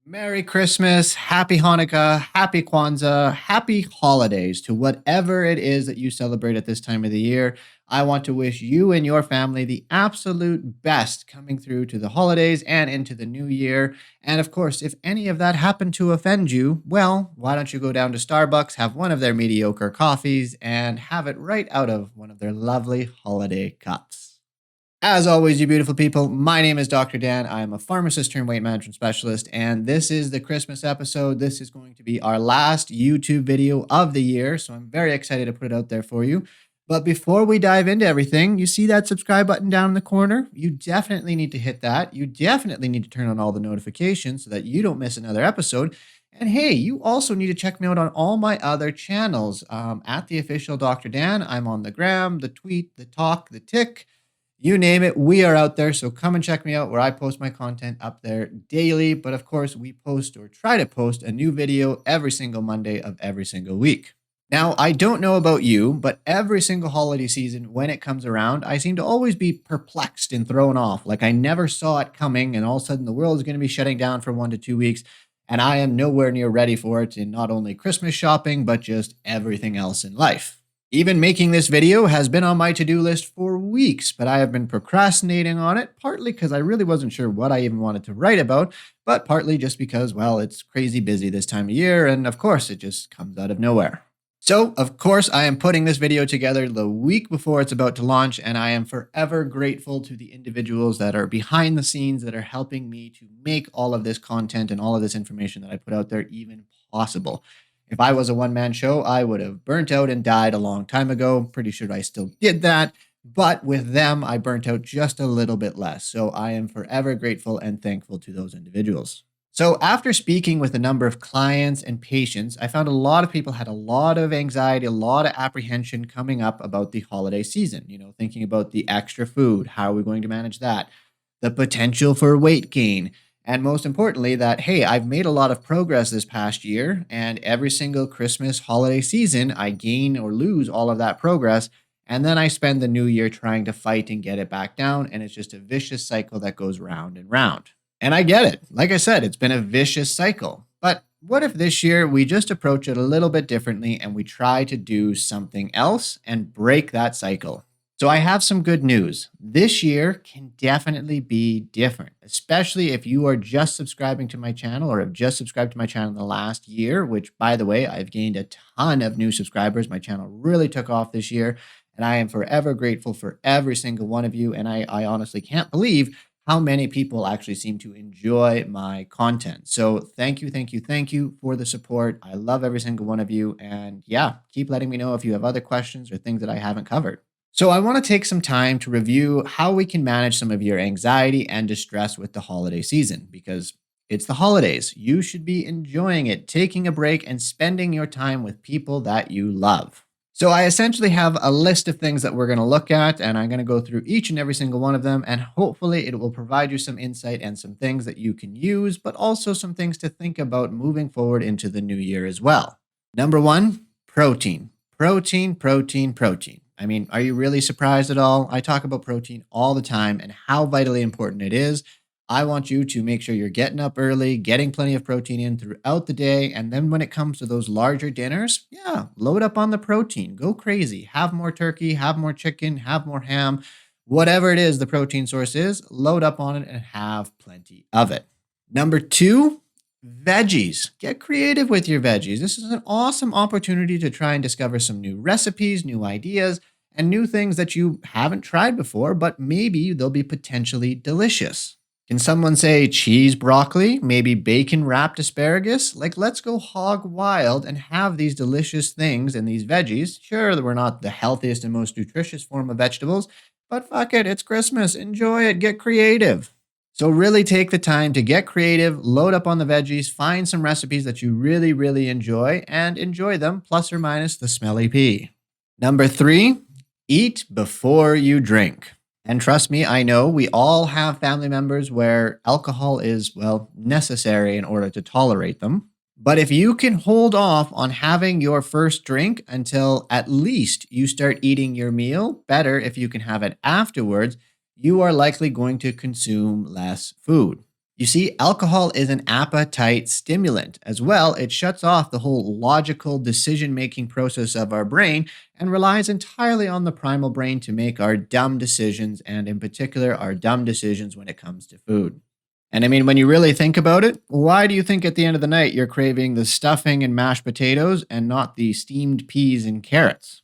Merry Christmas, Happy Hanukkah, Happy Kwanzaa, Happy Holidays to whatever it is that you celebrate at this time of the year. I want to wish you and your family the absolute best coming through to the holidays and into the new year. And of course, if any of that happened to offend you, well, why don't you go down to Starbucks, have one of their mediocre coffees, and have it right out of one of their lovely holiday cups. As always, you beautiful people, my name is Dr. Dan. I'm a pharmacist turned weight management specialist, and this is the Christmas episode. This is going to be our last YouTube video of the year, so I'm very excited to put it out there for you. But before we dive into everything, you see that subscribe button down in the corner? You definitely need to hit that. You definitely need to turn on all the notifications so that you don't miss another episode. And hey, you also need to check me out on all my other channels. At the official Dr. Dan, I'm on the gram, the tweet, the talk, the tick. You name it, we are out there. So come and check me out where I post my content up there daily. But of course, we post or try to post a new video every single Monday of every single week. Now, I don't know about you, but every single holiday season, when it comes around, I seem to always be perplexed and thrown off. Like I never saw it coming, and all of a sudden the world is going to be shutting down for 1 to 2 weeks. And I am nowhere near ready for it in not only Christmas shopping, but just everything else in life. Even making this video has been on my to-do list for weeks, but I have been procrastinating on it, partly because I really wasn't sure what I even wanted to write about, but partly just because, well, it's crazy busy this time of year, and of course, it just comes out of nowhere. So, of course, I am putting this video together the week before it's about to launch, and I am forever grateful to the individuals that are behind the scenes that are helping me to make all of this content and all of this information that I put out there even possible. If I was a one-man show, I would have burnt out and died a long time ago. Pretty sure I still did that. But with them, I burnt out just a little bit less. So I am forever grateful and thankful to those individuals. So after speaking with a number of clients and patients, I found a lot of people had a lot of anxiety, a lot of apprehension coming up about the holiday season, thinking about the extra food. How are we going to manage that? The potential for weight gain. And most importantly, that, hey, I've made a lot of progress this past year, and every single Christmas holiday season, I gain or lose all of that progress. And then I spend the new year trying to fight and get it back down. And it's just a vicious cycle that goes round and round. And I get it. Like I said, it's been a vicious cycle. But what if this year we just approach it a little bit differently and we try to do something else and break that cycle? So I have some good news. This year can definitely be different, especially if you are just subscribing to my channel or have just subscribed to my channel in the last year, which, by the way, I've gained a ton of new subscribers. My channel really took off this year, and I am forever grateful for every single one of you. And I honestly can't believe how many people actually seem to enjoy my content. So thank you for the support. I love every single one of you. And yeah, keep letting me know if you have other questions or things that I haven't covered. So I want to take some time to review how we can manage some of your anxiety and distress with the holiday season, because it's the holidays. You should be enjoying it, taking a break, and spending your time with people that you love. So I essentially have a list of things that we're going to look at, and I'm going to go through each and every single one of them, and hopefully it will provide you some insight and some things that you can use, but also some things to think about moving forward into the new year as well. Number one, protein. Protein. I mean, are you really surprised at all? I talk about protein all the time and how vitally important it is. I want you to make sure you're getting up early, getting plenty of protein in throughout the day. And then when it comes to those larger dinners, yeah, load up on the protein. Go crazy. Have more turkey, have more chicken, have more ham. Whatever it is the protein source is, load up on it and have plenty of it. Number two, veggies. Get creative with your veggies. This is an awesome opportunity to try and discover some new recipes, new ideas, and new things that you haven't tried before, but maybe they'll be potentially delicious. Can someone say cheese broccoli, maybe bacon wrapped asparagus? Like, let's go hog wild and have these delicious things and these veggies. Sure, we're not the healthiest and most nutritious form of vegetables, but fuck it, it's Christmas. Enjoy it, get creative. So really take the time to get creative, load up on the veggies, find some recipes that you really, really enjoy, and enjoy them, plus or minus the smelly pea. Number three, eat before you drink. And trust me, I know we all have family members where alcohol is, well, necessary in order to tolerate them. But if you can hold off on having your first drink until at least you start eating your meal, better if you can have it afterwards, you are likely going to consume less food. You see, alcohol is an appetite stimulant. As well, it shuts off the whole logical decision making process of our brain and relies entirely on the primal brain to make our dumb decisions, and in particular, our dumb decisions when it comes to food. And I mean, when you really think about it, why do you think at the end of the night you're craving the stuffing and mashed potatoes and not the steamed peas and carrots?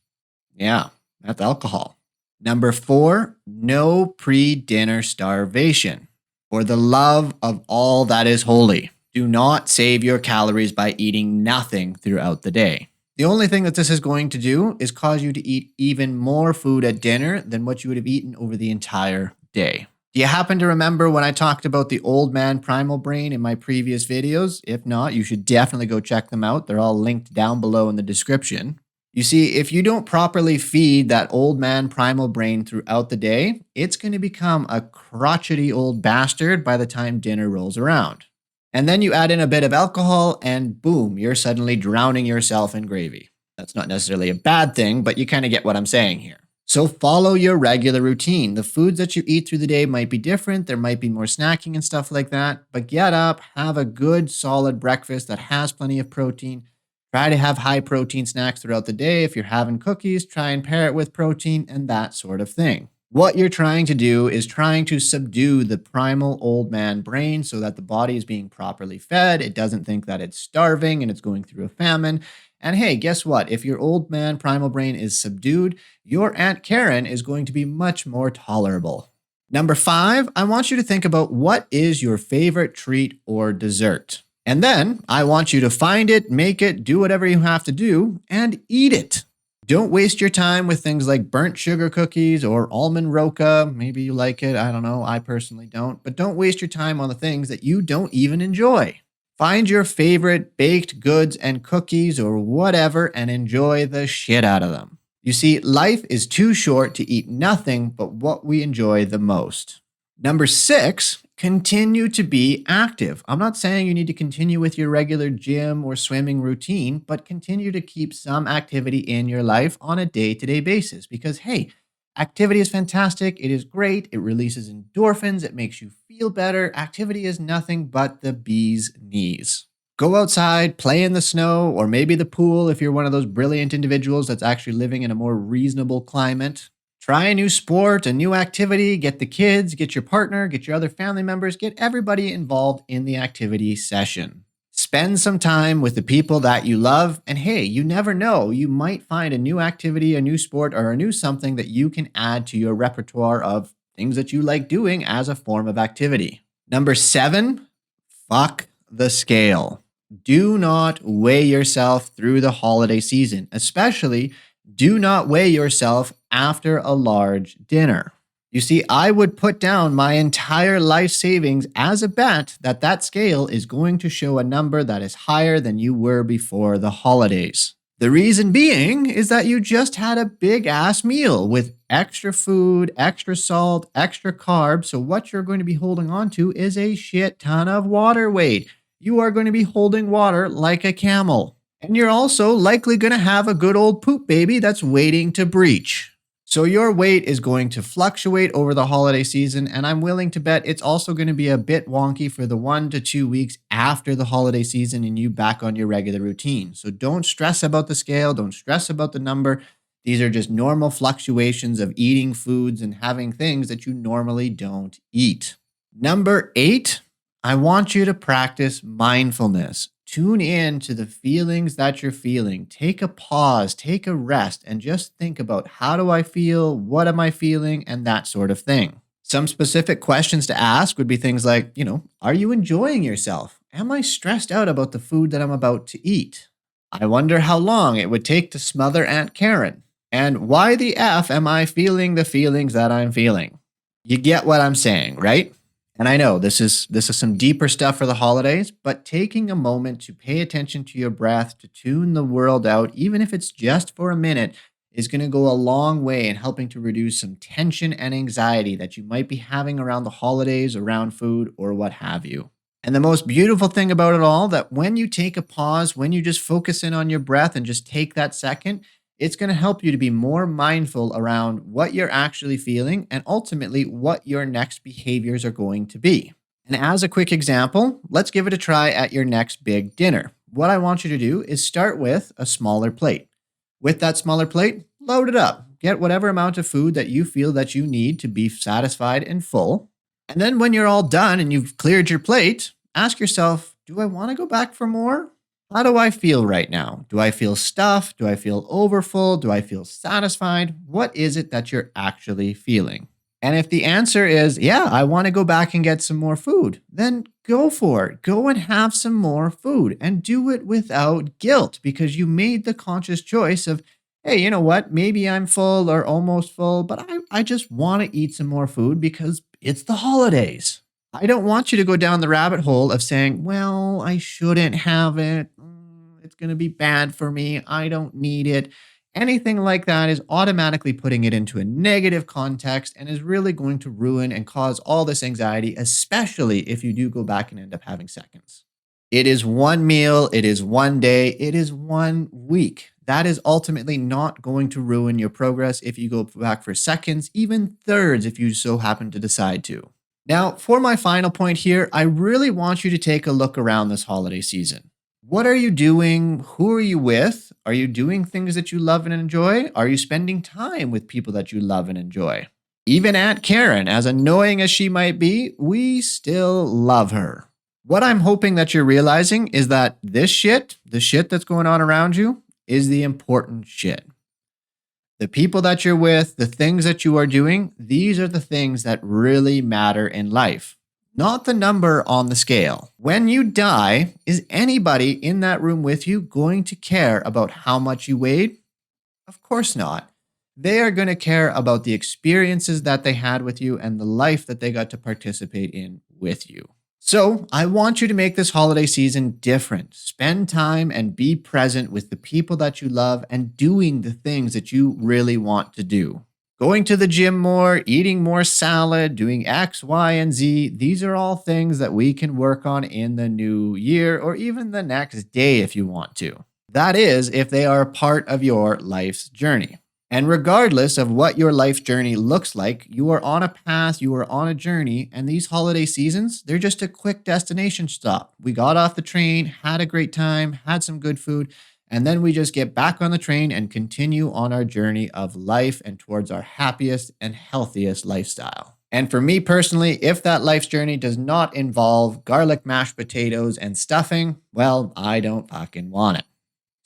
Yeah, that's alcohol. Number four, no pre dinner starvation. For the love of all that is holy, do not save your calories by eating nothing throughout the day. The only thing that this is going to do is cause you to eat even more food at dinner than what you would have eaten over the entire day. Do you happen to remember when I talked about the old man primal brain in my previous videos? If not, you should definitely go check them out. They're all linked down below in the description. You see, if you don't properly feed that old man primal brain throughout the day, it's going to become a crotchety old bastard by the time dinner rolls around. And then you add in a bit of alcohol, and boom, you're suddenly drowning yourself in gravy. That's not necessarily a bad thing, but you kind of get what I'm saying here. So follow your regular routine. The foods that you eat through the day might be different. There might be more snacking and stuff like that. But get up, have a good solid breakfast that has plenty of protein. Try to have high protein snacks throughout the day. If you're having cookies, try and pair it with protein and that sort of thing. What you're trying to do is trying to subdue the primal old man brain so that the body is being properly fed. It doesn't think that it's starving and it's going through a famine. And hey, guess what? If your old man primal brain is subdued, your Aunt Karen is going to be much more tolerable. Number five, I want you to think about what is your favorite treat or dessert. And then I want you to find it, make it, do whatever you have to do, and eat it. Don't waste your time with things like burnt sugar cookies or almond roca. Maybe you like it. I don't know. I personally don't. But don't waste your time on the things that you don't even enjoy. Find your favorite baked goods and cookies or whatever and enjoy the shit out of them. You see, life is too short to eat nothing but what we enjoy the most. Number six, continue to be active. I'm not saying you need to continue with your regular gym or swimming routine, but continue to keep some activity in your life on a day-to-day basis because, hey, activity is fantastic. It is great. It releases endorphins. It makes you feel better. Activity is nothing but the bee's knees. Go outside, play in the snow, or maybe the pool if you're one of those brilliant individuals that's actually living in a more reasonable climate. Try a new sport, a new activity, get the kids, get your partner, get your other family members, get everybody involved in the activity session. Spend some time with the people that you love, and hey, you never know, you might find a new activity, a new sport, or a new something that you can add to your repertoire of things that you like doing as a form of activity. Number seven, fuck the scale. Do not weigh yourself through the holiday season, especially do not weigh yourself after a large dinner. You see, I would put down my entire life savings as a bet that that scale is going to show a number that is higher than you were before the holidays. The reason being is that you just had a big ass meal with extra food, extra salt, extra carbs. So what you're going to be holding on to is a shit ton of water weight. You are going to be holding water like a camel. And you're also likely going to have a good old poop baby that's waiting to breach. So your weight is going to fluctuate over the holiday season, and I'm willing to bet it's also going to be a bit wonky for the 1 to 2 weeks after the holiday season and you back on your regular routine. So don't stress about the scale, don't stress about the number. These are just normal fluctuations of eating foods and having things that you normally don't eat. Number 8, I want you to practice mindfulness. Tune in to the feelings that you're feeling. Take a pause, take a rest, and just think about how do I feel, what am I feeling, and that sort of thing. Some specific questions to ask would be things like, are you enjoying yourself? Am I stressed out about the food that I'm about to eat? I wonder how long it would take to smother Aunt Karen. And why the F am I feeling the feelings that I'm feeling? You get what I'm saying, right? And I know this is some deeper stuff for the holidays, but taking a moment to pay attention to your breath, to tune the world out, even if it's just for a minute, is going to go a long way in helping to reduce some tension and anxiety that you might be having around the holidays, around food, or what have you. And the most beautiful thing about it all, that when you take a pause, when you just focus in on your breath and just take that second, it's going to help you to be more mindful around what you're actually feeling and ultimately what your next behaviors are going to be. And as a quick example, let's give it a try at your next big dinner. What I want you to do is start with a smaller plate. With that smaller plate, load it up. Get whatever amount of food that you feel that you need to be satisfied and full. And then when you're all done and you've cleared your plate, ask yourself, do I want to go back for more? How do I feel right now? Do I feel stuffed? Do I feel overfull? Do I feel satisfied? What is it that you're actually feeling? And if the answer is, yeah, I want to go back and get some more food, then go for it. Go and have some more food and do it without guilt because you made the conscious choice of, hey, you know what? Maybe I'm full or almost full, but I just want to eat some more food because it's the holidays. I don't want you to go down the rabbit hole of saying, well, I shouldn't have it. It's going to be bad for me. I don't need it. Anything like that is automatically putting it into a negative context and is really going to ruin and cause all this anxiety, especially if you do go back and end up having seconds. It is one meal, it is one day, it is one week. That is ultimately not going to ruin your progress if you go back for seconds, even thirds if you so happen to decide to. Now, for my final point here, I really want you to take a look around this holiday season. What are you doing? Who are you with? Are you doing things that you love and enjoy? Are you spending time with people that you love and enjoy? Even Aunt Karen, as annoying as she might be, we still love her. What I'm hoping that you're realizing is that this shit, the shit that's going on around you, is the important shit. The people that you're with, the things that you are doing, these are the things that really matter in life, not the number on the scale. When you die, is anybody in that room with you going to care about how much you weighed? Of course not. They are going to care about the experiences that they had with you and the life that they got to participate in with you. So I want you to make this holiday season different. Spend time and be present with the people that you love and doing the things that you really want to do. Going to the gym more, eating more salad, doing X, Y, and Z. These are all things that we can work on in the new year or even the next day if you want to. That is, if they are a part of your life's journey. And regardless of what your life journey looks like, you are on a path, you are on a journey, and these holiday seasons, they're just a quick destination stop. We got off the train, had a great time, had some good food, and then we just get back on the train and continue on our journey of life and towards our happiest and healthiest lifestyle. And for me personally, if that life's journey does not involve garlic mashed potatoes and stuffing, well, I don't fucking want it.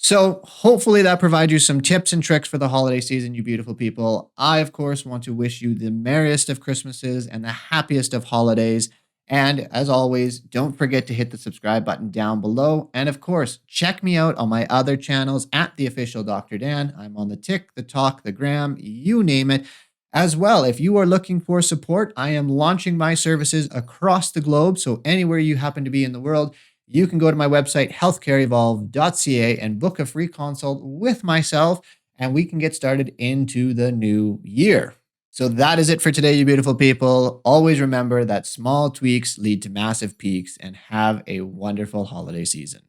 So hopefully that provides you some tips and tricks for the holiday season, you beautiful people. I, of course, want to wish you the merriest of Christmases and the happiest of holidays. And as always, don't forget to hit the subscribe button down below. And of course, check me out on my other channels at The Official Dr. Dan. I'm on the Tick, the Talk, the Gram, you name it. As well, if you are looking for support, I am launching my services across the globe. So anywhere you happen to be in the world, you can go to my website, healthcareevolve.ca, and book a free consult with myself, and we can get started into the new year. So that is it for today, you beautiful people. Always remember that small tweaks lead to massive peaks, and have a wonderful holiday season.